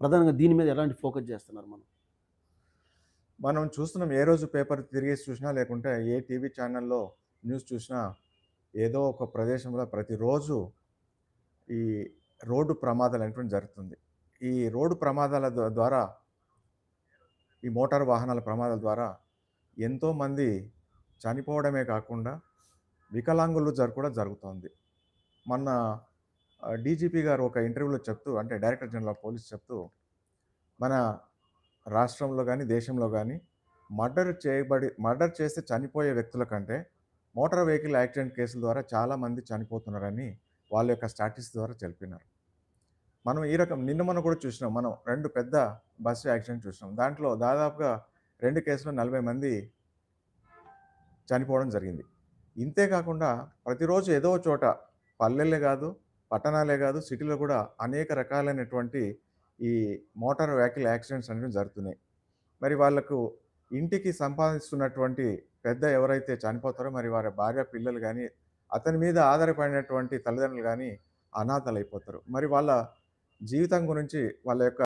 ప్రధానంగా దీని మీద ఎలాంటి ఫోకస్ చేస్తున్నారు మనం? మనం చూస్తున్నాం ఏ రోజు పేపర్ తిరిగేసి చూసినా, లేకుంటే ఏ టీవీ ఛానల్‌లో న్యూస్ చూసినా, ఏదో ఒక ప్రదేశంలో ప్రతిరోజు ఈ రోడ్డు ప్రమాదాలనేటువంటిది జరుగుతుంది. ఈ రోడ్డు ప్రమాదాల ద్వారా, ఈ మోటారు వాహనాల ప్రమాదాల ద్వారా ఎంతోమంది చనిపోవడమే కాకుండా, వికలాంగులు కూడా జరుగుతోంది. మొన్న డీజీపీ గారు ఒక ఇంటర్వ్యూలో చెప్తూ, అంటే డైరెక్టర్ జనరల్ ఆఫ్ పోలీస్ చెప్తూ, మన రాష్ట్రంలో గాని, దేశంలో గాని మర్డర్ చేస్తే చనిపోయే వ్యక్తుల కంటే, మోటార్ వెహికల్ యాక్సిడెంట్ కేసుల ద్వారా చాలామంది చనిపోతున్నారని వాళ్ళ యొక్క స్టాటిస్టిక్స్ ద్వారా తెలిపినారు. మనం ఈ రకం నిన్న మొన్న కూడా చూసినాం. మనం 2 పెద్ద బస్సు యాక్సిడెంట్ చూసినాం. దాంట్లో దాదాపుగా 2 కేసులో 40 మంది చనిపోవడం జరిగింది. ఇంతే కాకుండా ప్రతిరోజు ఏదో ఒక చోట పల్లెల్లే గాదు, పట్టణాలే గాదు, సిటీలో కూడా అనేక రకాలైనటువంటి ఈ మోటార్ వెహికల్ యాక్సిడెంట్స్ అనేవి జరుగుతున్నాయి. మరి వాళ్ళకు ఇంటికి సంపాదిస్తున్నటువంటి పెద్ద ఎవరైతే చనిపోతారో మరి వారి భార్య, పిల్లలు గాని, అతని మీద ఆధారపడినటువంటి తల్లిదండ్రులు గాని అనాథలైపోతారు. మరి వాళ్ళ జీవితం గురించి వాళ్ళ యొక్క